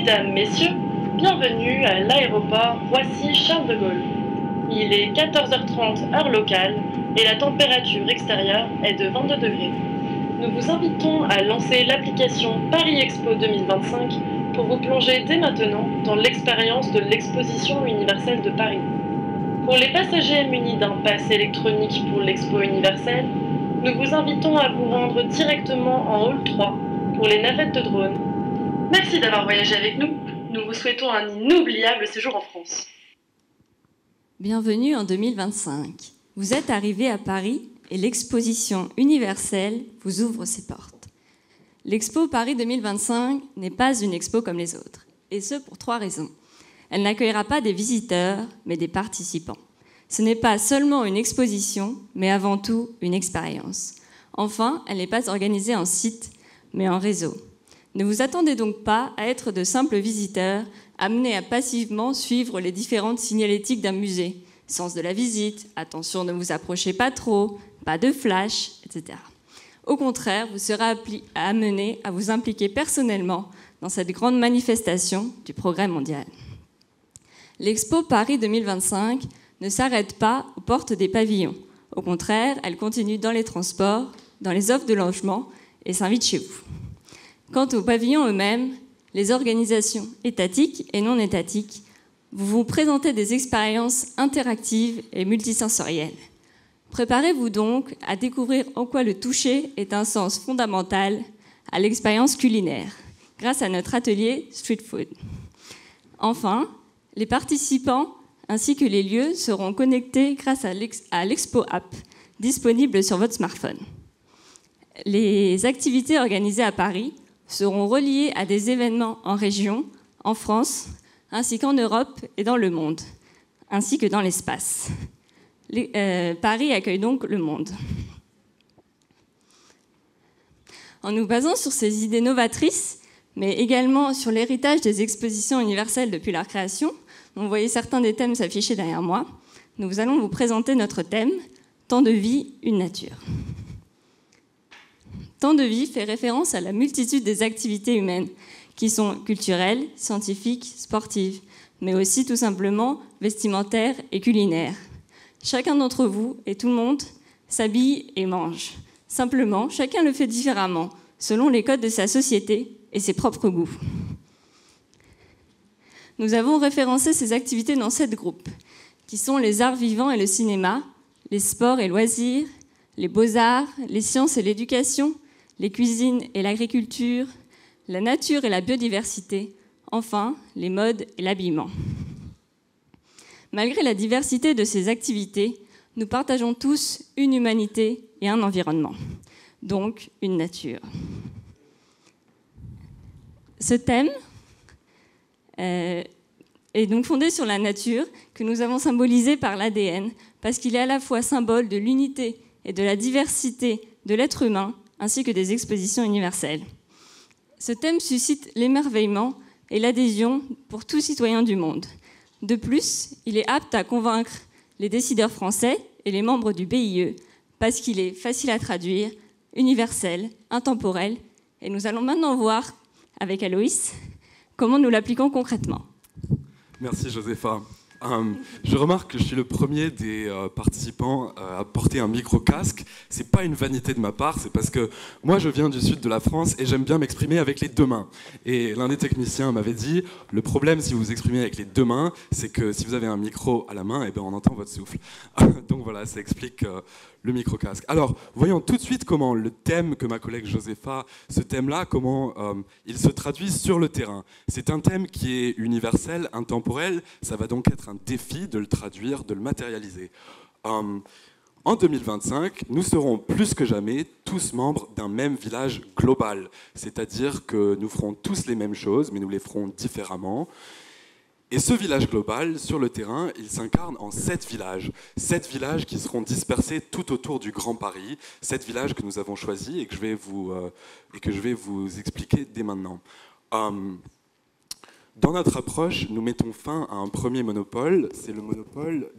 Mesdames, Messieurs, bienvenue à l'aéroport Roissy-Charles de Gaulle. Il est 14h30 heure locale et la température extérieure est de 22 degrés. Nous vous invitons à lancer l'application Paris Expo 2025 pour vous plonger dès maintenant dans l'expérience de l'exposition universelle de Paris. Pour les passagers munis d'un pass électronique pour l'expo universelle, nous vous invitons à vous rendre directement en hall 3 pour les navettes de drone. Merci d'avoir voyagé avec nous. Nous vous souhaitons un inoubliable séjour en France. Bienvenue en 2025. Vous êtes arrivé à Paris et l'exposition universelle vous ouvre ses portes. L'Expo Paris 2025 n'est pas une expo comme les autres, et ce pour 3 raisons. Elle n'accueillera pas des visiteurs, mais des participants. Ce n'est pas seulement une exposition, mais avant tout une expérience. Enfin, elle n'est pas organisée en site, mais en réseau. Ne vous attendez donc pas à être de simples visiteurs, amenés à passivement suivre les différentes signalétiques d'un musée. Sens de la visite, attention ne vous approchez pas trop, pas de flash, etc. Au contraire, vous serez amenés à vous impliquer personnellement dans cette grande manifestation du progrès mondial. L'Expo Paris 2025 ne s'arrête pas aux portes des pavillons. Au contraire, elle continue dans les transports, dans les offres de logement et s'invite chez vous. Quant aux pavillons eux-mêmes, les organisations étatiques et non étatiques vous présentez des expériences interactives et multisensorielles. Préparez-vous donc à découvrir en quoi le toucher est un sens fondamental à l'expérience culinaire, grâce à notre atelier Street Food. Enfin, les participants ainsi que les lieux seront connectés grâce à l'Expo App, disponible sur votre smartphone. Les activités organisées à Paris seront reliées à des événements en région, en France, ainsi qu'en Europe et dans le monde, ainsi que dans l'espace. Paris accueille donc le monde. En nous basant sur ces idées novatrices, mais également sur l'héritage des expositions universelles depuis leur création, vous voyez certains des thèmes s'afficher derrière moi, nous allons vous présenter notre thème « Temps de vie, une nature ». Temps de vie fait référence à la multitude des activités humaines qui sont culturelles, scientifiques, sportives, mais aussi tout simplement vestimentaires et culinaires. Chacun d'entre vous et tout le monde s'habille et mange. Simplement, chacun le fait différemment, selon les codes de sa société et ses propres goûts. Nous avons référencé ces activités dans 7 groupes, qui sont les arts vivants et le cinéma, les sports et loisirs, les beaux-arts, les sciences et l'éducation, les cuisines et l'agriculture, la nature et la biodiversité, enfin, les modes et l'habillement. Malgré la diversité de ces activités, nous partageons tous une humanité et un environnement, donc une nature. Ce thème est donc fondé sur la nature que nous avons symbolisée par l'ADN, parce qu'il est à la fois symbole de l'unité et de la diversité de l'être humain, ainsi que des expositions universelles. Ce thème suscite l'émerveillement et l'adhésion pour tout citoyen du monde. De plus, il est apte à convaincre les décideurs français et les membres du BIE, parce qu'il est facile à traduire, universel, intemporel, et nous allons maintenant voir, avec Aloïs, comment nous l'appliquons concrètement. Merci Josépha. Je remarque que je suis le premier des participants à porter un micro-casque. C'est pas une vanité de ma part, c'est parce que moi je viens du sud de la France et j'aime bien m'exprimer avec les 2 mains. Et l'un des techniciens m'avait dit, le problème si vous vous exprimez avec les 2 mains, c'est que si vous avez un micro à la main, eh ben, on entend votre souffle. Donc voilà, ça explique le micro-casque. Alors, voyons tout de suite comment le thème que ma collègue Josépha, ce thème-là, comment il se traduit sur le terrain. C'est un thème qui est universel, intemporel, ça va donc être un défi de le traduire, de le matérialiser. En 2025, nous serons plus que jamais tous membres d'un même village global, c'est-à-dire que nous ferons tous les mêmes choses, mais nous les ferons différemment. Et ce village global, sur le terrain, il s'incarne en 7 villages. 7 villages qui seront dispersés tout autour du Grand Paris. 7 villages que nous avons choisis et que je vais vous expliquer dès maintenant. Dans notre approche, nous mettons fin à un premier monopole, c'est le monopole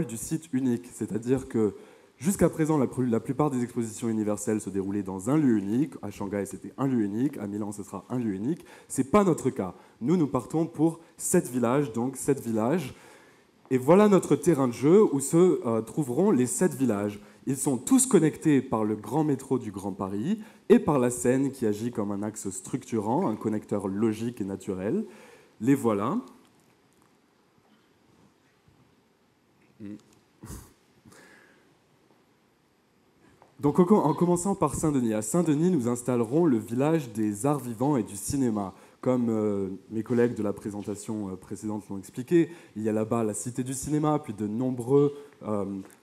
du site unique. C'est-à-dire que Jusqu'à présent, la plupart des expositions universelles se déroulaient dans un lieu unique. À Shanghai, c'était un lieu unique. À Milan, ce sera un lieu unique. Ce n'est pas notre cas. Nous partons pour 7 villages, donc 7 villages. Et voilà notre terrain de jeu où se trouveront les 7 villages. Ils sont tous connectés par le grand métro du Grand Paris et par la Seine qui agit comme un axe structurant, un connecteur logique et naturel. Les voilà. Donc en commençant par Saint-Denis. À Saint-Denis, nous installerons le village des arts vivants et du cinéma. Comme mes collègues de la présentation précédente l'ont expliqué, il y a là-bas la Cité du cinéma, puis de nombreux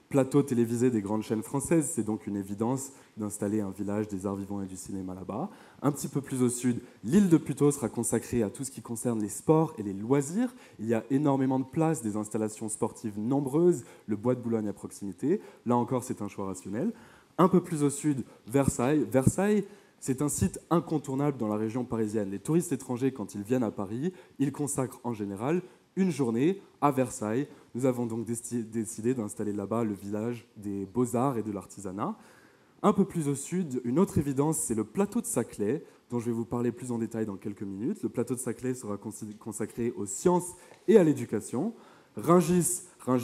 plateaux télévisés des grandes chaînes françaises. C'est donc une évidence d'installer un village des arts vivants et du cinéma là-bas. Un petit peu plus au sud, l'île de Puteaux sera consacrée à tout ce qui concerne les sports et les loisirs. Il y a énormément de places, des installations sportives nombreuses, le bois de Boulogne à proximité. Là encore, c'est un choix rationnel. Un peu plus au sud, Versailles. Versailles, c'est un site incontournable dans la région parisienne. Les touristes étrangers, quand ils viennent à Paris, ils consacrent en général une journée à Versailles. Nous avons donc décidé d'installer là-bas le village des beaux-arts et de l'artisanat. Un peu plus au sud, une autre évidence, c'est le plateau de Saclay, dont je vais vous parler plus en détail dans quelques minutes. Le plateau de Saclay sera consacré aux sciences et à l'éducation. Rungis,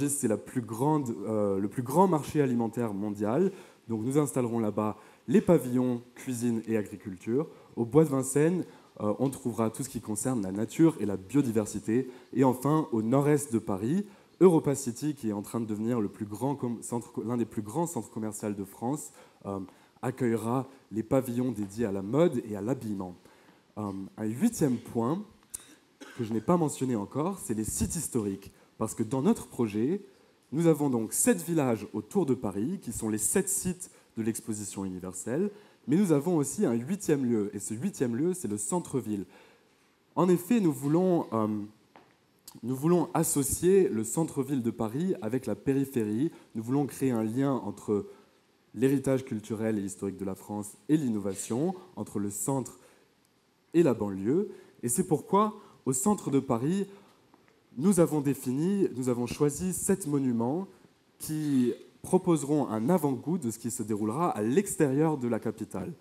c'est le plus grand marché alimentaire mondial. Donc nous installerons là-bas les pavillons cuisine et agriculture. Au bois de Vincennes, on trouvera tout ce qui concerne la nature et la biodiversité. Et enfin, au nord-est de Paris, Europa City, qui est en train de devenir l'un des plus grands centres commerciaux de France, accueillera les pavillons dédiés à la mode et à l'habillement. Un 8e point que je n'ai pas mentionné encore, c'est les sites historiques. Parce que dans notre projet, nous avons donc 7 villages autour de Paris, qui sont les 7 sites de l'exposition universelle, mais nous avons aussi un 8e lieu, et ce 8e lieu, c'est le centre-ville. En effet, nous voulons associer le centre-ville de Paris avec la périphérie. Nous voulons créer un lien entre l'héritage culturel et historique de la France et l'innovation, entre le centre et la banlieue. Et c'est pourquoi, au centre de Paris, nous avons choisi 7 monuments qui proposeront un avant-goût de ce qui se déroulera à l'extérieur de la capitale.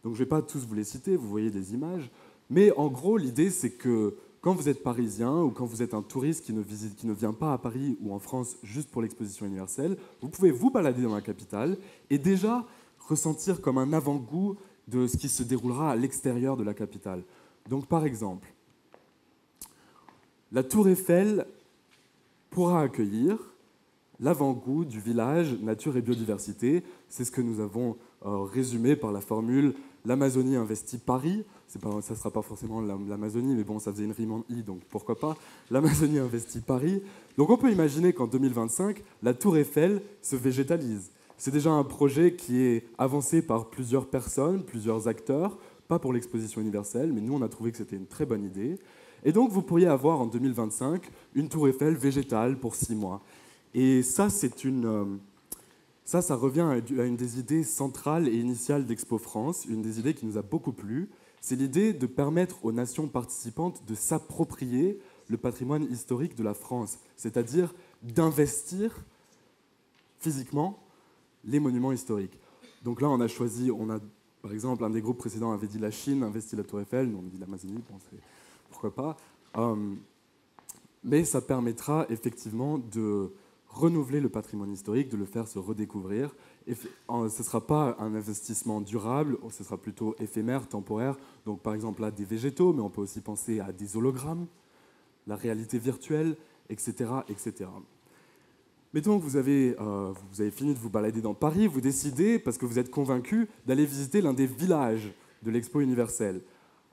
Donc je ne vais pas tous vous les citer, vous voyez des images, mais en gros, l'idée, c'est que quand vous êtes parisien ou quand vous êtes un touriste qui ne vient pas à Paris ou en France juste pour l'exposition universelle, vous pouvez vous balader dans la capitale et déjà ressentir comme un avant-goût de ce qui se déroulera à l'extérieur de la capitale. Donc par exemple, la Tour Eiffel pourra accueillir l'avant-goût du village nature et biodiversité. C'est ce que nous avons résumé par la formule « l'Amazonie investit Paris ». Ça ne sera pas forcément l'Amazonie, mais bon, ça faisait une rime en « i », donc pourquoi pas. L'Amazonie investit Paris. Donc on peut imaginer qu'en 2025, la Tour Eiffel se végétalise. C'est déjà un projet qui est avancé par plusieurs personnes, plusieurs acteurs, pas pour l'exposition universelle, mais nous, on a trouvé que c'était une très bonne idée. Et donc, vous pourriez avoir en 2025 une Tour Eiffel végétale pour 6 mois. Et ça, ça revient à une des idées centrales et initiales d'Expo France, une des idées qui nous a beaucoup plu. C'est l'idée de permettre aux nations participantes de s'approprier le patrimoine historique de la France, c'est-à-dire d'investir physiquement les monuments historiques. Donc là, on a par exemple, un des groupes précédents avait dit la Chine investit la Tour Eiffel, nous on a dit l'Amazonie, bon, pourquoi pas. Mais ça permettra effectivement de renouveler le patrimoine historique, de le faire se redécouvrir. Ce ne sera pas un investissement durable, ce sera plutôt éphémère, temporaire. Donc par exemple là, des végétaux, mais on peut aussi penser à des hologrammes, la réalité virtuelle, etc. etc. Mais donc vous avez fini de vous balader dans Paris, vous décidez, parce que vous êtes convaincu, d'aller visiter l'un des villages de l'Expo universelle.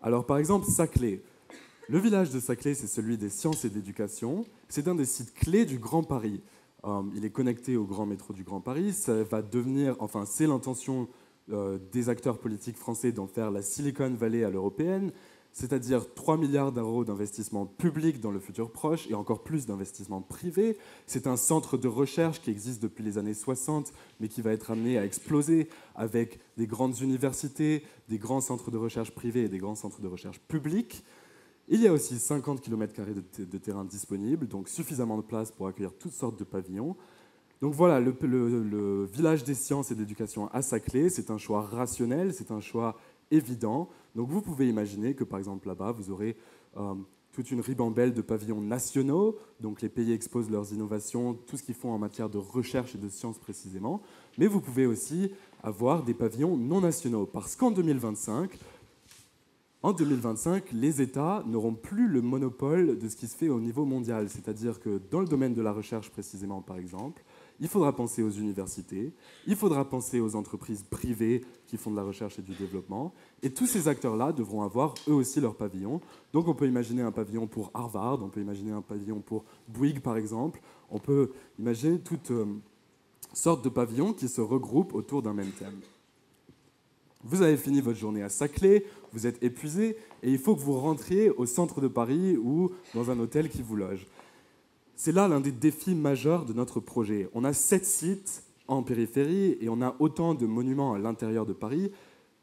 Alors par exemple, Saclay. Le village de Saclay, c'est celui des sciences et de l'éducation. C'est un des sites clés du Grand Paris. Il est connecté au grand métro du Grand Paris. Ça va devenir, c'est l'intention des acteurs politiques français d'en faire la Silicon Valley à l'européenne, c'est-à-dire 3 milliards d'euros d'investissement public dans le futur proche et encore plus d'investissement privé. C'est un centre de recherche qui existe depuis les années 60, mais qui va être amené à exploser avec des grandes universités, des grands centres de recherche privés et des grands centres de recherche publics. Il y a aussi 50 km² de terrain disponible, donc suffisamment de place pour accueillir toutes sortes de pavillons. Donc voilà, le village des sciences et de l'éducation à Saclay, c'est un choix rationnel, c'est un choix évident. Donc vous pouvez imaginer que par exemple là-bas, vous aurez toute une ribambelle de pavillons nationaux, donc les pays exposent leurs innovations, tout ce qu'ils font en matière de recherche et de sciences précisément, mais vous pouvez aussi avoir des pavillons non nationaux, parce qu'en 2025, les États n'auront plus le monopole de ce qui se fait au niveau mondial, c'est-à-dire que dans le domaine de la recherche précisément par exemple, il faudra penser aux universités, il faudra penser aux entreprises privées qui font de la recherche et du développement, et tous ces acteurs-là devront avoir eux aussi leur pavillon. Donc on peut imaginer un pavillon pour Harvard, on peut imaginer un pavillon pour Bouygues par exemple, on peut imaginer toutes sortes de pavillons qui se regroupent autour d'un même thème. Vous avez fini votre journée à Saclay, vous êtes épuisé, et il faut que vous rentriez au centre de Paris ou dans un hôtel qui vous loge. C'est là l'un des défis majeurs de notre projet. On a 7 sites en périphérie et on a autant de monuments à l'intérieur de Paris.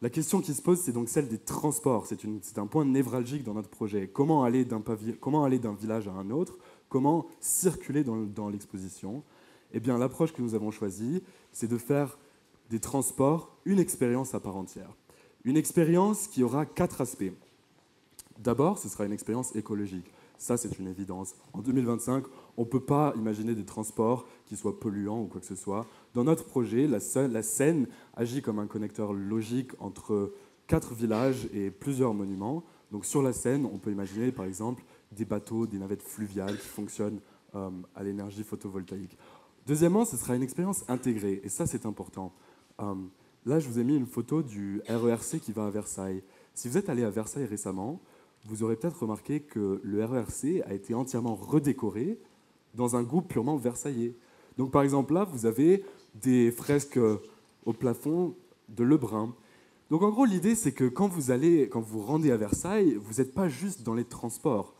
La question qui se pose, c'est donc celle des transports. C'est un point névralgique dans notre projet. Comment aller d'un village à un autre? Comment circuler dans l'exposition? Eh bien, l'approche que nous avons choisie, c'est de faire des transports une expérience à part entière. Une expérience qui aura 4 aspects. D'abord, ce sera une expérience écologique. Ça, c'est une évidence. En 2025, on ne peut pas imaginer des transports qui soient polluants ou quoi que ce soit. Dans notre projet, la Seine agit comme un connecteur logique entre 4 villages et plusieurs monuments. Donc sur la Seine, on peut imaginer par exemple des bateaux, des navettes fluviales qui fonctionnent à l'énergie photovoltaïque. Deuxièmement, ce sera une expérience intégrée, et ça c'est important. Là, je vous ai mis une photo du RERC qui va à Versailles. Si vous êtes allé à Versailles récemment, vous aurez peut-être remarqué que le RERC a été entièrement redécoré dans un goût purement versaillais. Donc par exemple là, vous avez des fresques au plafond de Lebrun. Donc en gros, l'idée c'est que quand vous rendez à Versailles, vous n'êtes pas juste dans les transports.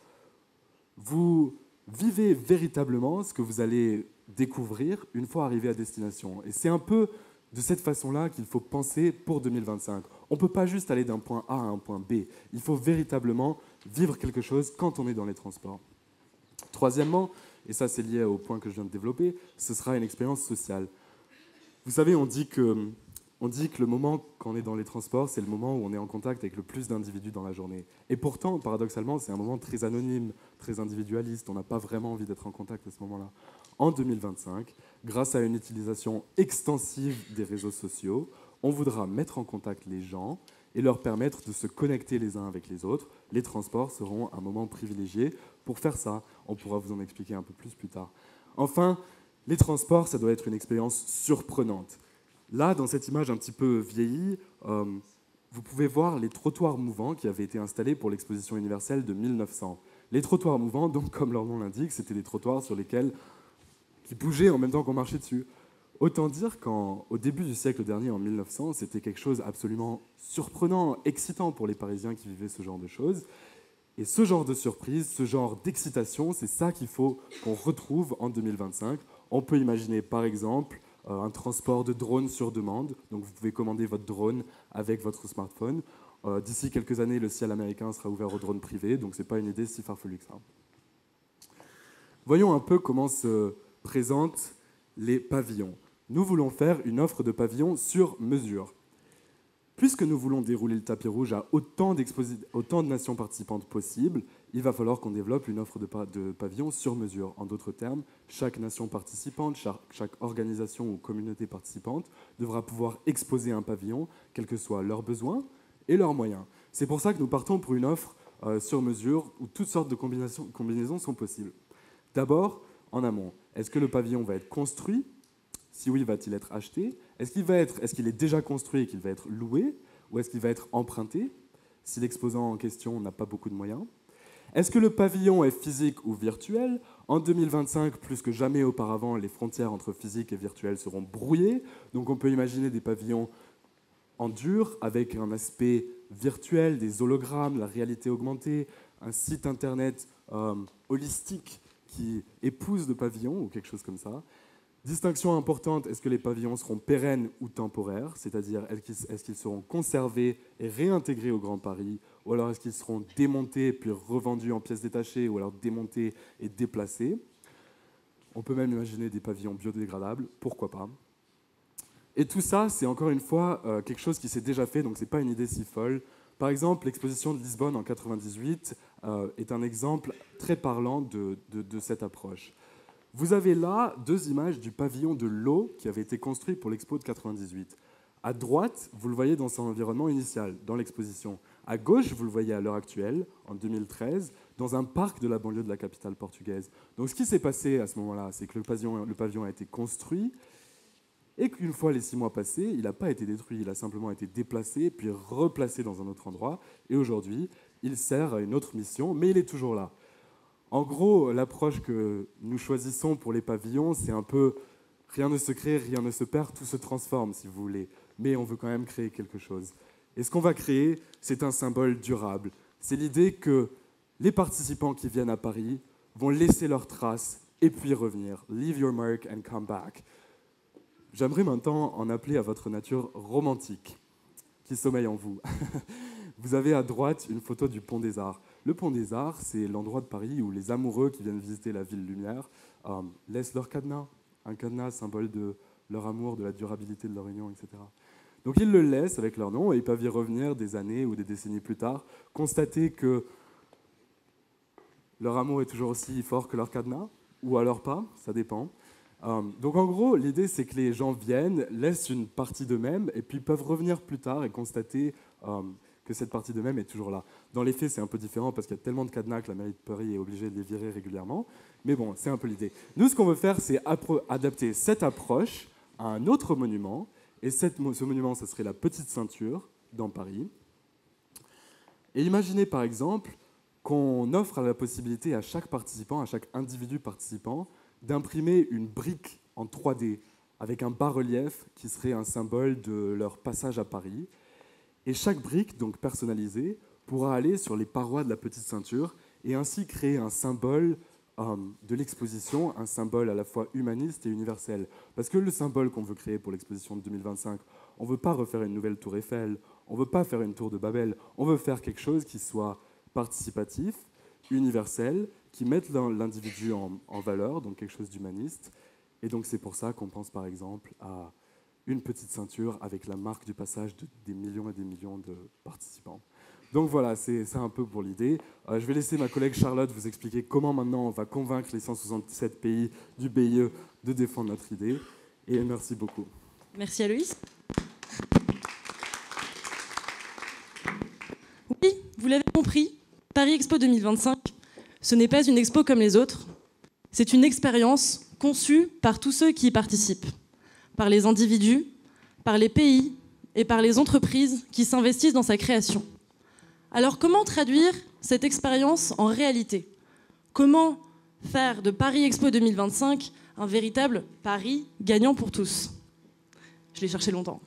Vous vivez véritablement ce que vous allez découvrir une fois arrivé à destination. Et c'est un peu de cette façon-là qu'il faut penser pour 2025. On ne peut pas juste aller d'un point A à un point B. Il faut véritablement vivre quelque chose quand on est dans les transports. Troisièmement, et ça c'est lié au point que je viens de développer, ce sera une expérience sociale. Vous savez, on dit que le moment quand on est dans les transports, c'est le moment où on est en contact avec le plus d'individus dans la journée. Et pourtant, paradoxalement, c'est un moment très anonyme, très individualiste. On n'a pas vraiment envie d'être en contact à ce moment-là. En 2025, grâce à une utilisation extensive des réseaux sociaux, on voudra mettre en contact les gens et leur permettre de se connecter les uns avec les autres. Les transports seront un moment privilégié pour faire ça. On pourra vous en expliquer un peu plus tard. Enfin, les transports, ça doit être une expérience surprenante. Là, dans cette image un petit peu vieillie, vous pouvez voir les trottoirs mouvants qui avaient été installés pour l'exposition universelle de 1900. Les trottoirs mouvants, donc comme leur nom l'indique, c'était des trottoirs sur lesquels qui bougeaient en même temps qu'on marchait dessus. Autant dire qu'au début du siècle dernier, en 1900, c'était quelque chose absolument surprenant, excitant pour les Parisiens qui vivaient ce genre de choses. Et ce genre de surprise, ce genre d'excitation, c'est ça qu'il faut qu'on retrouve en 2025. On peut imaginer par exemple un transport de drones sur demande. Donc vous pouvez commander votre drone avec votre smartphone. D'ici quelques années, le ciel américain sera ouvert aux drones privés, donc ce n'est pas une idée si farfelue que ça. Voyons un peu comment se présentent les pavillons. Nous voulons faire une offre de pavillons sur mesure. Puisque nous voulons dérouler le tapis rouge à autant de nations participantes possibles, il va falloir qu'on développe une offre de pavillons sur mesure. En d'autres termes, chaque nation participante, chaque organisation ou communauté participante devra pouvoir exposer un pavillon, quels que soient leurs besoins et leurs moyens. C'est pour ça que nous partons pour une offre sur mesure où toutes sortes de combinaisons sont possibles. D'abord, en amont, est-ce que le pavillon va être construit? Si oui, va-t-il être acheté? Est-ce qu'il est déjà construit et qu'il va être loué? Ou est-ce qu'il va être emprunté si l'exposant en question n'a pas beaucoup de moyens? Est-ce que le pavillon est physique ou virtuel? En 2025, plus que jamais auparavant, les frontières entre physique et virtuel seront brouillées. Donc on peut imaginer des pavillons en dur avec un aspect virtuel, des hologrammes, la réalité augmentée, un site internet holistique qui épouse le pavillon ou quelque chose comme ça. Distinction importante, est-ce que les pavillons seront pérennes ou temporaires? C'est-à-dire, est-ce qu'ils seront conservés et réintégrés au Grand Paris? Ou alors est-ce qu'ils seront démontés puis revendus en pièces détachées? Ou alors démontés et déplacés? On peut même imaginer des pavillons biodégradables, pourquoi pas. Et tout ça, c'est encore une fois quelque chose qui s'est déjà fait, donc ce n'est pas une idée si folle. Par exemple, l'exposition de Lisbonne en 98 est un exemple très parlant de cette approche. Vous avez là 2 images du pavillon de l'eau qui avait été construit pour l'expo de 98. À droite, vous le voyez dans son environnement initial, dans l'exposition. À gauche, vous le voyez à l'heure actuelle, en 2013, dans un parc de la banlieue de la capitale portugaise. Donc ce qui s'est passé à ce moment-là, c'est que le pavillon a été construit, et qu'une fois les 6 mois passés, il n'a pas été détruit, il a simplement été déplacé, puis replacé dans un autre endroit, et aujourd'hui, il sert à une autre mission, mais il est toujours là. En gros, l'approche que nous choisissons pour les pavillons, c'est un peu rien ne se crée, rien ne se perd, tout se transforme, si vous voulez. Mais on veut quand même créer quelque chose. Et ce qu'on va créer, c'est un symbole durable. C'est l'idée que les participants qui viennent à Paris vont laisser leurs traces et puis revenir. Leave your mark and come back. J'aimerais maintenant en appeler à votre nature romantique qui sommeille en vous. Vous avez à droite une photo du Pont des Arts. Le Pont des Arts, c'est l'endroit de Paris où les amoureux qui viennent visiter la ville lumière laissent leur cadenas. Un cadenas, symbole de leur amour, de la durabilité de leur union, etc. Donc ils le laissent avec leur nom et ils peuvent y revenir des années ou des décennies plus tard, constater que leur amour est toujours aussi fort que leur cadenas, ou alors pas, ça dépend. Donc en gros, l'idée c'est que les gens viennent, laissent une partie d'eux-mêmes et puis peuvent revenir plus tard et constater que cette partie d'eux-mêmes est toujours là. Dans les faits, c'est un peu différent parce qu'il y a tellement de cadenas que la mairie de Paris est obligée de les virer régulièrement. Mais bon, c'est un peu l'idée. Nous, ce qu'on veut faire, c'est adapter cette approche à un autre monument. Et ce monument, ce serait la Petite Ceinture dans Paris. Et imaginez par exemple qu'on offre la possibilité à chaque participant, à chaque individu participant, d'imprimer une brique en 3D avec un bas-relief qui serait un symbole de leur passage à Paris. Et chaque brique, donc personnalisée, pourra aller sur les parois de la Petite Ceinture et ainsi créer un symbole de l'exposition, un symbole à la fois humaniste et universel. Parce que le symbole qu'on veut créer pour l'exposition de 2025, on ne veut pas refaire une nouvelle tour Eiffel, on ne veut pas faire une tour de Babel, on veut faire quelque chose qui soit participatif, universel, qui mette l'individu en valeur, donc quelque chose d'humaniste. Et donc c'est pour ça qu'on pense par exemple à une petite ceinture avec la marque du passage des millions et des millions de participants. Donc voilà, c'est ça un peu pour l'idée. Je vais laisser ma collègue Charlotte vous expliquer comment maintenant on va convaincre les 167 pays du BIE de défendre notre idée. Et merci beaucoup. Merci Aloïs. Oui, vous l'avez compris, Paris Expo 2025, ce n'est pas une expo comme les autres. C'est une expérience conçue par tous ceux qui y participent, par les individus, par les pays et par les entreprises qui s'investissent dans sa création. Alors comment traduire cette expérience en réalité? Comment faire de Paris Expo 2025 un véritable Paris gagnant pour tous? Je l'ai cherché longtemps.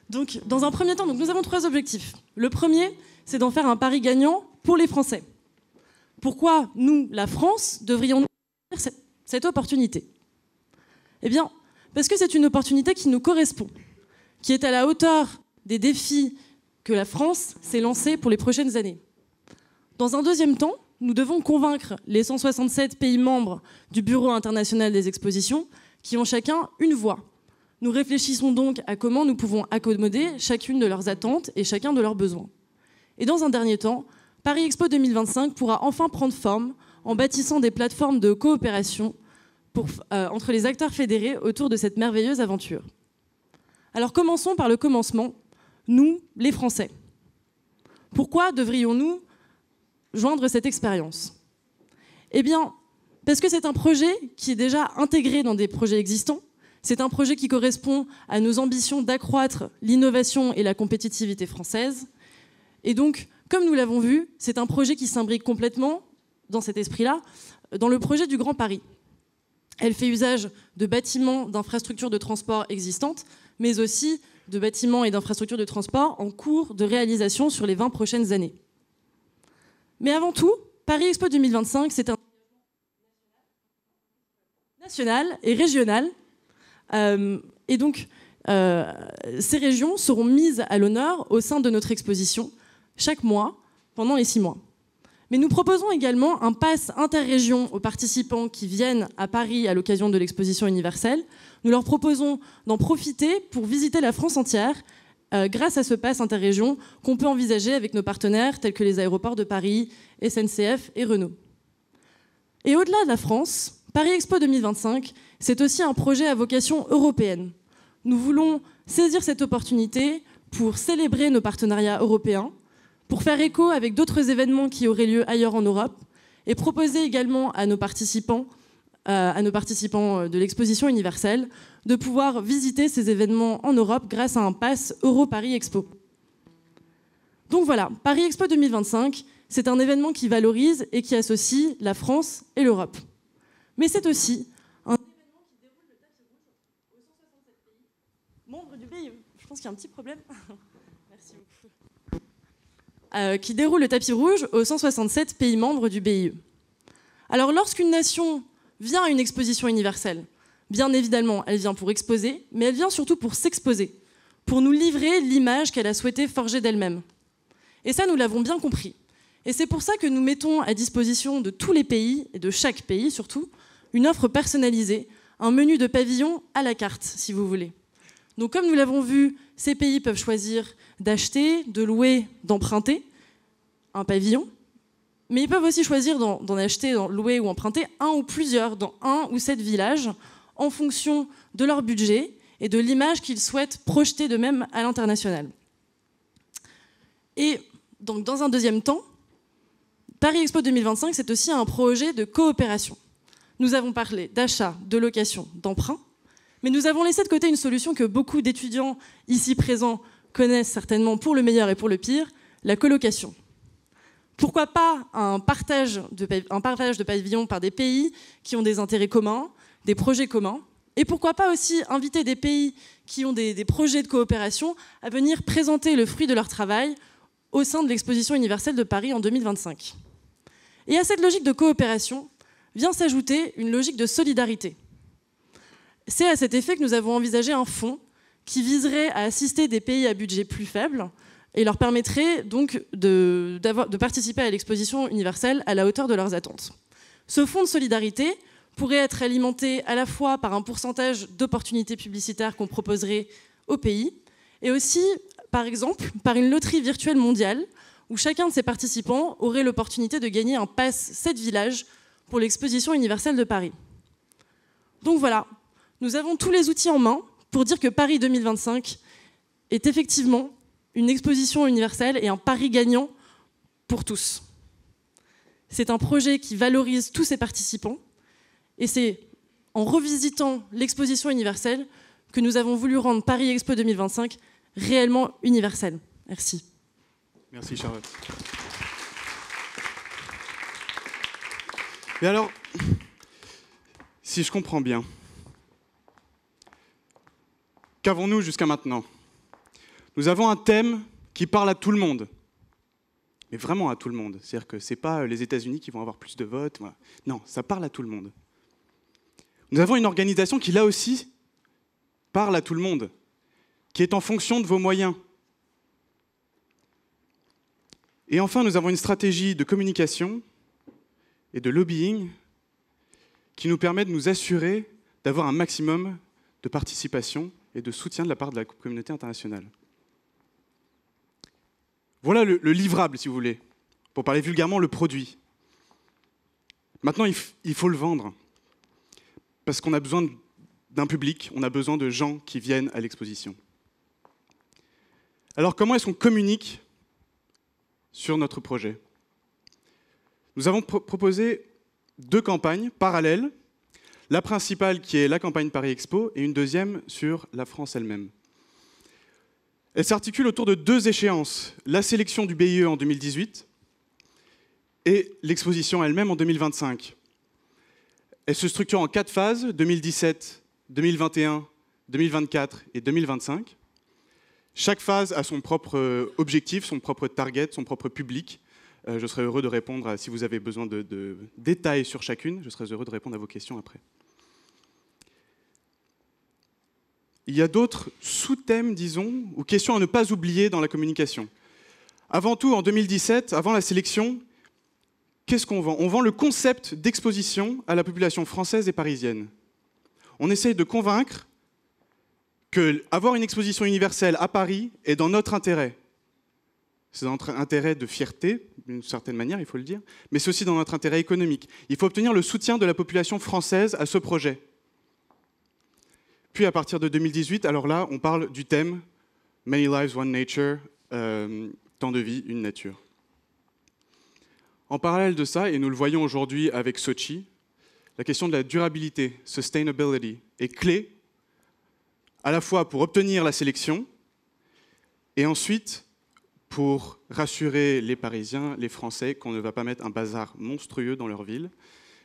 Donc, dans un premier temps, nous avons 3 objectifs. Le premier, c'est d'en faire un Paris gagnant pour les Français. Pourquoi nous, la France, devrions-nous avoir cette opportunité? Eh bien, parce que c'est une opportunité qui nous correspond, qui est à la hauteur des défis que la France s'est lancée pour les prochaines années. Dans un deuxième temps, nous devons convaincre les 167 pays membres du Bureau international des expositions qui ont chacun une voix. Nous réfléchissons donc à comment nous pouvons accommoder chacune de leurs attentes et chacun de leurs besoins. Et dans un dernier temps, Paris Expo 2025 pourra enfin prendre forme en bâtissant des plateformes de coopération entre les acteurs fédérés autour de cette merveilleuse aventure. Alors commençons par le commencement, nous, les Français. Pourquoi devrions-nous joindre cette expérience? Eh bien, parce que c'est un projet qui est déjà intégré dans des projets existants. C'est un projet qui correspond à nos ambitions d'accroître l'innovation et la compétitivité française. Et donc, comme nous l'avons vu, c'est un projet qui s'imbrique complètement, dans cet esprit-là, dans le projet du Grand Paris. Elle fait usage de bâtiments, d'infrastructures de transport existantes, mais aussi de bâtiments et d'infrastructures de transport en cours de réalisation sur les 20 prochaines années. Mais avant tout, Paris Expo 2025, c'est un national et régional. Et donc, ces régions seront mises à l'honneur au sein de notre exposition chaque mois pendant les 6 mois. Mais nous proposons également un pass interrégion aux participants qui viennent à Paris à l'occasion de l'exposition universelle. Nous leur proposons d'en profiter pour visiter la France entière grâce à ce pass interrégion qu'on peut envisager avec nos partenaires tels que les aéroports de Paris, SNCF et Renault. Et au-delà de la France, Paris Expo 2025, c'est aussi un projet à vocation européenne. Nous voulons saisir cette opportunité pour célébrer nos partenariats européens, pour faire écho avec d'autres événements qui auraient lieu ailleurs en Europe et proposer également à nos participants de l'exposition universelle de pouvoir visiter ces événements en Europe grâce à un pass Euro-Paris Expo. Donc voilà, Paris Expo 2025, c'est un événement qui valorise et qui associe la France et l'Europe. Mais c'est aussi un événement qui déroule le tapis rouge aux 167 pays membres du BIE. Je pense qu'il y a un petit problème. Merci beaucoup. Qui déroule le tapis rouge aux 167 pays membres du BIE. Alors lorsqu'une nation vient à une exposition universelle, bien évidemment, elle vient pour exposer, mais elle vient surtout pour s'exposer, pour nous livrer l'image qu'elle a souhaité forger d'elle-même. Et ça, nous l'avons bien compris. Et c'est pour ça que nous mettons à disposition de tous les pays, et de chaque pays surtout, une offre personnalisée, un menu de pavillon à la carte, si vous voulez. Donc comme nous l'avons vu, ces pays peuvent choisir d'acheter, de louer, d'emprunter un pavillon, mais ils peuvent aussi choisir d'en acheter, d'en louer ou emprunter un ou plusieurs dans 1 ou 7 villages en fonction de leur budget et de l'image qu'ils souhaitent projeter d'eux-mêmes à l'international. Et donc dans un deuxième temps, Paris Expo 2025, c'est aussi un projet de coopération. Nous avons parlé d'achat, de location, d'emprunt, mais nous avons laissé de côté une solution que beaucoup d'étudiants ici présents connaissent certainement pour le meilleur et pour le pire, la colocation. Pourquoi pas un partage de pavillons par des pays qui ont des intérêts communs, des projets communs, et pourquoi pas aussi inviter des pays qui ont des projets de coopération à venir présenter le fruit de leur travail au sein de l'exposition universelle de Paris en 2025. Et à cette logique de coopération vient s'ajouter une logique de solidarité. C'est à cet effet que nous avons envisagé un fonds qui viserait à assister des pays à budget plus faible et leur permettrait donc de participer à l'exposition universelle à la hauteur de leurs attentes. Ce fonds de solidarité pourrait être alimenté à la fois par un pourcentage d'opportunités publicitaires qu'on proposerait aux pays, et aussi, par exemple, par une loterie virtuelle mondiale où chacun de ses participants aurait l'opportunité de gagner un pass 7 villages pour l'exposition universelle de Paris. Donc voilà, nous avons tous les outils en main pour dire que Paris 2025 est effectivement une exposition universelle et un pari gagnant pour tous. C'est un projet qui valorise tous ses participants, et c'est en revisitant l'exposition universelle que nous avons voulu rendre Paris Expo 2025 réellement universelle. Merci. Merci Charlotte. Et alors, si je comprends bien, qu'avons-nous jusqu'à maintenant? Nous avons un thème qui parle à tout le monde, mais vraiment à tout le monde. C'est-à-dire que ce n'est pas les États-Unis qui vont avoir plus de votes. Voilà. Non, ça parle à tout le monde. Nous avons une organisation qui, là aussi, parle à tout le monde, qui est en fonction de vos moyens. Et enfin, nous avons une stratégie de communication et de lobbying qui nous permet de nous assurer d'avoir un maximum de participation et de soutien de la part de la communauté internationale. Voilà le livrable, si vous voulez, pour parler vulgairement, le produit. Maintenant, il faut le vendre, parce qu'on a besoin d'un public, on a besoin de gens qui viennent à l'exposition. Alors, comment est-ce qu'on communique sur notre projet? Nous avons proposé 2 campagnes parallèles, la principale qui est la campagne Paris Expo et une deuxième sur la France elle-même. Elle s'articule autour de 2 échéances, la sélection du BIE en 2018 et l'exposition elle-même en 2025. Elle se structure en 4 phases, 2017, 2021, 2024 et 2025. Chaque phase a son propre objectif, son propre target, son propre public. Je serai heureux de répondre, si vous avez besoin de détails sur chacune, je serai heureux de répondre à vos questions après. Il y a d'autres sous-thèmes, disons, ou questions à ne pas oublier dans la communication. Avant tout, en 2017, avant la sélection, qu'est-ce qu'on vend? On vend le concept d'exposition à la population française et parisienne. On essaye de convaincre qu'avoir une exposition universelle à Paris est dans notre intérêt. C'est dans notre intérêt de fierté, d'une certaine manière, il faut le dire, mais c'est aussi dans notre intérêt économique. Il faut obtenir le soutien de la population française à ce projet. Puis à partir de 2018, alors là, on parle du thème « Many lives, one nature », temps de vie, une nature. En parallèle de ça, et nous le voyons aujourd'hui avec Sochi, la question de la durabilité, sustainability, est clé à la fois pour obtenir la sélection et ensuite pour rassurer les Parisiens, les Français, qu'on ne va pas mettre un bazar monstrueux dans leur ville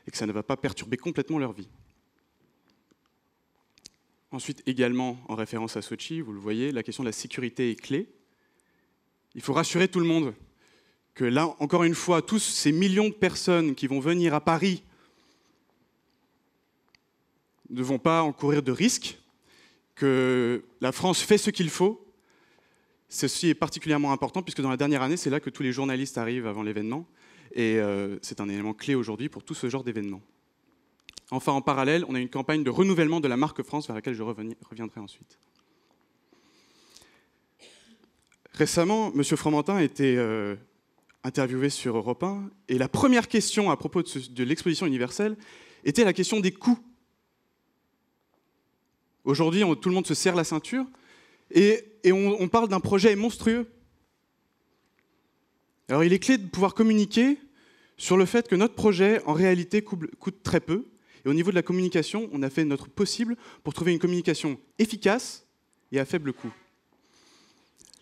et que ça ne va pas perturber complètement leur vie. Ensuite, également, en référence à Sochi, vous le voyez, la question de la sécurité est clé. Il faut rassurer tout le monde que là, encore une fois, tous ces millions de personnes qui vont venir à Paris ne vont pas encourir de risques, que la France fait ce qu'il faut. Ceci est particulièrement important puisque dans la dernière année, c'est là que tous les journalistes arrivent avant l'événement et c'est un élément clé aujourd'hui pour tout ce genre d'événement. Enfin, en parallèle, on a une campagne de renouvellement de la marque France vers laquelle je reviendrai ensuite. Récemment, M. Fromentin a été interviewé sur Europe 1 et la première question à propos de l'exposition universelle était la question des coûts. Aujourd'hui, tout le monde se serre la ceinture et on parle d'un projet monstrueux. Alors il est clé de pouvoir communiquer sur le fait que notre projet, en réalité, coûte très peu. Et au niveau de la communication, on a fait notre possible pour trouver une communication efficace et à faible coût.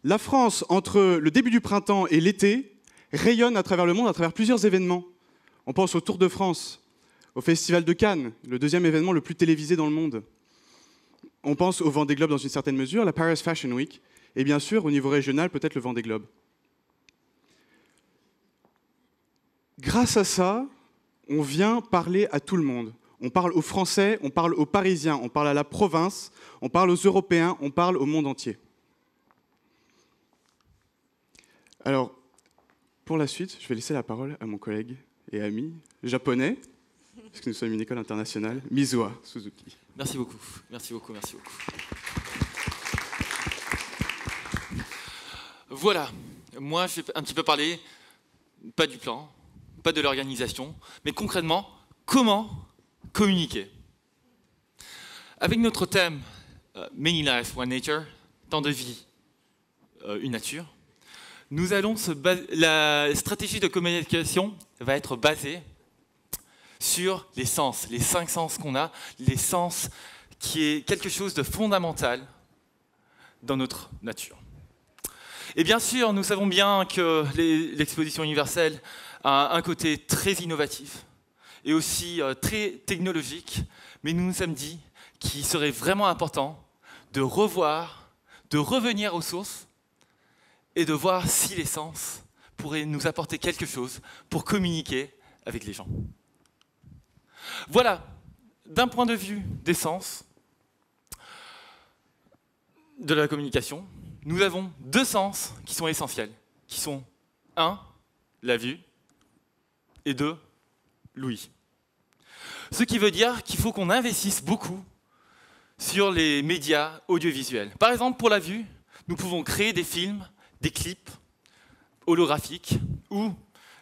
La France, entre le début du printemps et l'été, rayonne à travers le monde, à travers plusieurs événements. On pense au Tour de France, au Festival de Cannes, le deuxième événement le plus télévisé dans le monde. On pense au Vendée Globe dans une certaine mesure, la Paris Fashion Week, et bien sûr, au niveau régional, peut-être le Vendée Globe. Grâce à ça, on vient parler à tout le monde. On parle aux Français, on parle aux Parisiens, on parle à la province, on parle aux Européens, on parle au monde entier. Alors, pour la suite, je vais laisser la parole à mon collègue et ami japonais, puisque nous sommes une école internationale, Mizuha Suzuki. Merci beaucoup, merci beaucoup, merci beaucoup. Voilà, moi je vais un petit peu parler, pas du plan, pas de l'organisation, mais concrètement, comment communiquer. Avec notre thème Many Lives, One Nature, temps de vie, une nature, nous allons la stratégie de communication va être basée sur les sens, les 5 sens qu'on a, les sens qui est quelque chose de fondamental dans notre nature. Et bien sûr, nous savons bien que l'exposition universelle a un côté très innovatif et aussi très technologique, mais nous nous sommes dit qu'il serait vraiment important de revoir, de revenir aux sources et de voir si les sens pourraient nous apporter quelque chose pour communiquer avec les gens. Voilà, d'un point de vue des sens, de la communication, nous avons 2 sens qui sont essentiels, qui sont 1, la vue, et 2, l'ouïe. Ce qui veut dire qu'il faut qu'on investisse beaucoup sur les médias audiovisuels. Par exemple, pour la vue, nous pouvons créer des films, des clips holographiques ou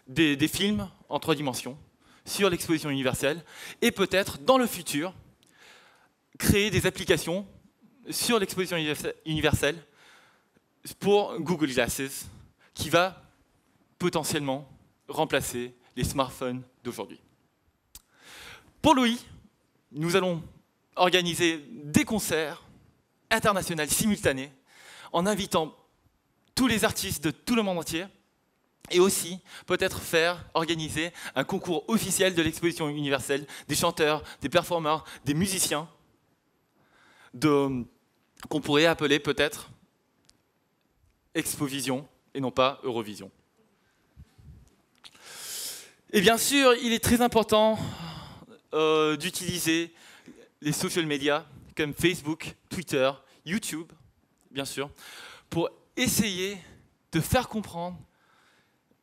des films en 3 dimensions sur l'exposition universelle et peut-être, dans le futur, créer des applications sur l'exposition universelle pour Google Glasses qui va potentiellement remplacer les smartphones d'aujourd'hui. Pour l'ouïe, nous allons organiser des concerts internationaux simultanés en invitant tous les artistes de tout le monde entier et aussi peut-être organiser un concours officiel de l'exposition universelle, des chanteurs, des performeurs, des musiciens, qu'on pourrait appeler peut-être Expovision et non pas Eurovision. Et bien sûr, il est très important d'utiliser les social media comme Facebook, Twitter, YouTube, bien sûr, pour essayer de faire comprendre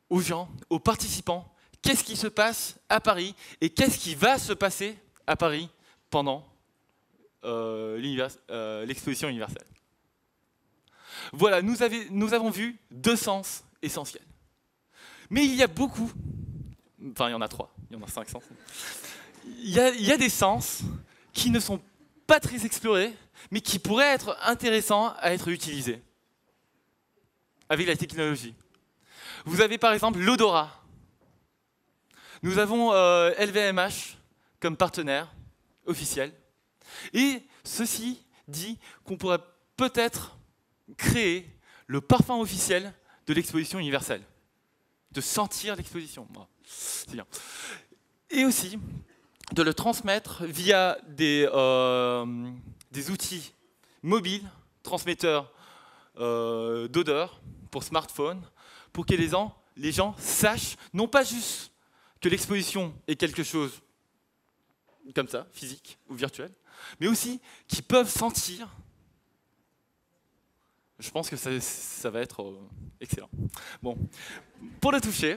aux gens, aux participants, qu'est-ce qui se passe à Paris et qu'est-ce qui va se passer à Paris pendant l'exposition universelle. Voilà, nous avons vu 2 sens essentiels. Mais il y a beaucoup, enfin il y en a 3, il y en a 5 sens. Il y a des sens qui ne sont pas très explorés, mais qui pourraient être intéressants à être utilisés avec la technologie. Vous avez par exemple l'odorat. Nous avons LVMH comme partenaire officiel. Et ceci dit qu'on pourrait peut-être créer le parfum officiel de l'exposition universelle. De sentir l'exposition. Bon, c'est bien. Et aussi de le transmettre via des outils mobiles, transmetteurs d'odeur pour smartphone, pour que les gens sachent, non pas juste que l'exposition est quelque chose comme ça, physique ou virtuel, mais aussi qu'ils peuvent sentir. Je pense que ça va être excellent. Bon, pour le toucher,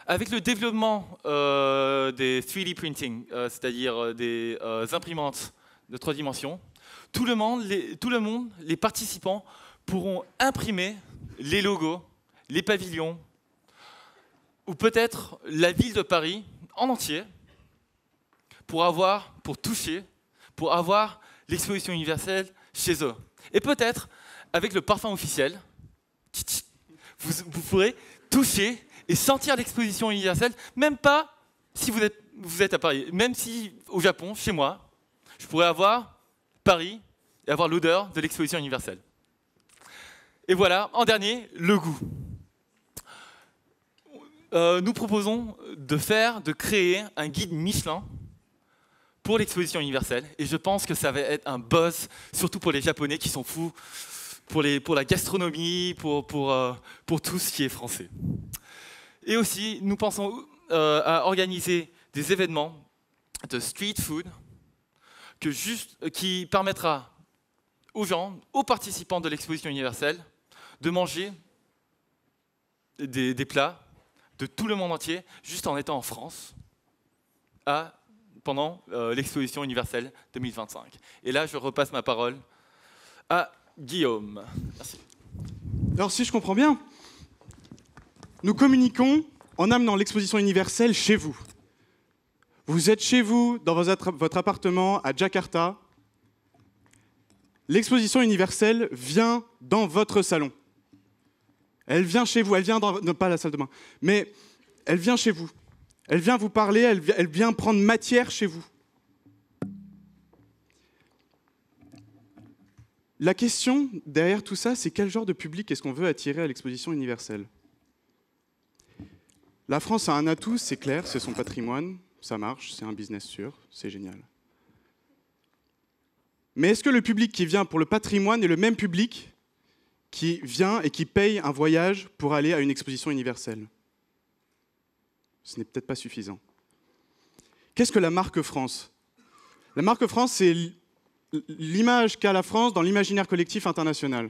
avec le développement des 3D printing, c'est-à-dire des imprimantes de 3 dimensions, tout le monde, les participants pourront imprimer les logos, les pavillons, ou peut-être la ville de Paris en entier, pour toucher, pour avoir l'exposition universelle chez eux. Et peut-être, avec le parfum officiel, vous pourrez toucher et sentir l'exposition universelle, même pas si vous êtes à Paris, même si au Japon, chez moi, je pourrais avoir Paris et avoir l'odeur de l'exposition universelle. Et voilà, en dernier, le goût. Nous proposons de créer un guide Michelin pour l'exposition universelle. Et je pense que ça va être un buzz, surtout pour les Japonais qui sont fous, pour la gastronomie, pour tout ce qui est français. Et aussi, nous pensons à organiser des événements de street food qui permettra aux gens, aux participants de l'exposition universelle, de manger des plats de tout le monde entier, juste en étant en France, pendant l'exposition universelle 2025. Et là, je repasse ma parole à Guillaume. Merci. Alors, si je comprends bien, nous communiquons en amenant l'exposition universelle chez vous. Vous êtes chez vous, dans votre appartement à Jakarta. L'exposition universelle vient dans votre salon. Elle vient chez vous, elle vient dans, non, pas la salle de bain, mais elle vient chez vous. Elle vient vous parler, elle vient prendre matière chez vous. La question derrière tout ça, c'est quel genre de public est-ce qu'on veut attirer à l'exposition universelle? La France a un atout, c'est clair, c'est son patrimoine, ça marche, c'est un business sûr, c'est génial. Mais est-ce que le public qui vient pour le patrimoine est le même public qui vient et qui paye un voyage pour aller à une exposition universelle? Ce n'est peut-être pas suffisant. Qu'est-ce que la marque France? La marque France, c'est l'image qu'a la France dans l'imaginaire collectif international.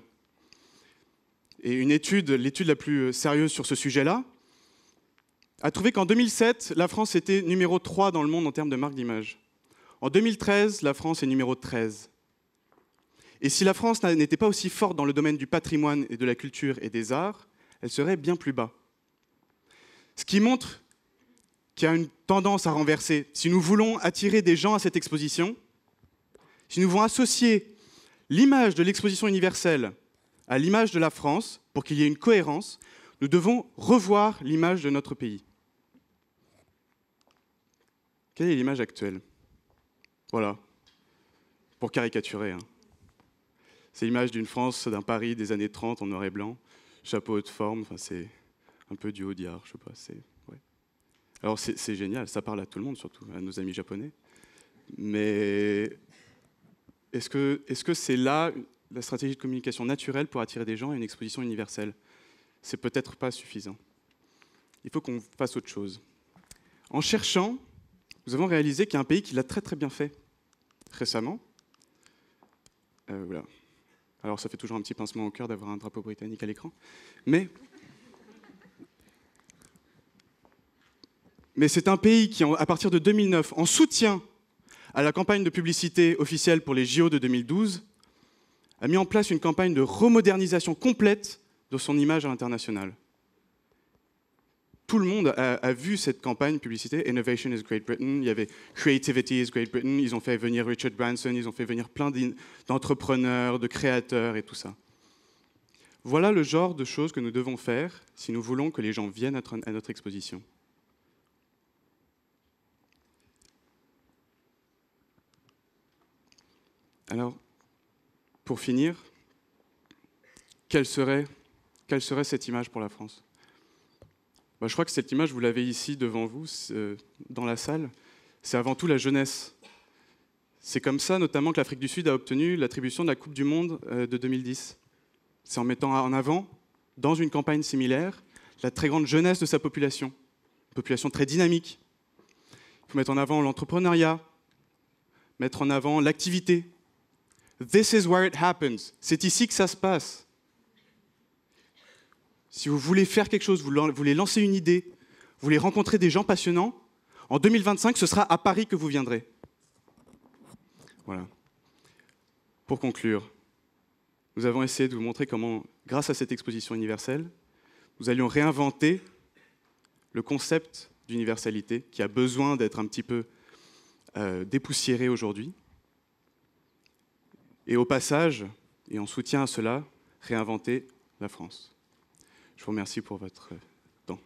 Et l'étude la plus sérieuse sur ce sujet-là a trouvé qu'en 2007, la France était numéro 3 dans le monde en termes de marque d'image. En 2013, la France est numéro 13. Et si la France n'était pas aussi forte dans le domaine du patrimoine et de la culture et des arts, elle serait bien plus bas. Ce qui montre qu'il y a une tendance à renverser. Si nous voulons attirer des gens à cette exposition, si nous voulons associer l'image de l'exposition universelle à l'image de la France, pour qu'il y ait une cohérence, nous devons revoir l'image de notre pays. Quelle est l'image actuelle? Voilà, pour caricaturer. C'est l'image d'une France, d'un Paris des années 30 en noir et blanc, chapeau haute forme, enfin, c'est un peu du haut diard, je sais pas. Ouais. Alors c'est génial, ça parle à tout le monde, surtout à nos amis japonais. Mais est-ce que c'est là la stratégie de communication naturelle pour attirer des gens à une exposition universelle? C'est peut-être pas suffisant. Il faut qu'on fasse autre chose. En cherchant, nous avons réalisé qu'il y a un pays qui l'a très très bien fait récemment. Voilà. Alors ça fait toujours un petit pincement au cœur d'avoir un drapeau britannique à l'écran. Mais Mais c'est un pays qui, à partir de 2009, en soutien à la campagne de publicité officielle pour les JO de 2012, a mis en place une campagne de remodernisation complète de son image à l'international. Tout le monde a vu cette campagne publicité, Innovation is Great Britain, il y avait Creativity is Great Britain, ils ont fait venir Richard Branson, ils ont fait venir plein d'entrepreneurs, de créateurs et tout ça. Voilà le genre de choses que nous devons faire si nous voulons que les gens viennent à notre exposition. Alors, pour finir, quelle serait cette image pour la France ? Je crois que cette image, vous l'avez ici devant vous, dans la salle, c'est avant tout la jeunesse. C'est comme ça, notamment, que l'Afrique du Sud a obtenu l'attribution de la Coupe du Monde de 2010. C'est en mettant en avant, dans une campagne similaire, la très grande jeunesse de sa population. Une population très dynamique. Il faut mettre en avant l'entrepreneuriat, mettre en avant l'activité. This is where it happens. C'est ici que ça se passe. Si vous voulez faire quelque chose, vous voulez lancer une idée, vous voulez rencontrer des gens passionnants, en 2025, ce sera à Paris que vous viendrez. Voilà. Pour conclure, nous avons essayé de vous montrer comment, grâce à cette exposition universelle, nous allions réinventer le concept d'universalité qui a besoin d'être un petit peu dépoussiéré aujourd'hui. Et au passage, et en soutien à cela, réinventer la France. Je vous remercie pour votre temps.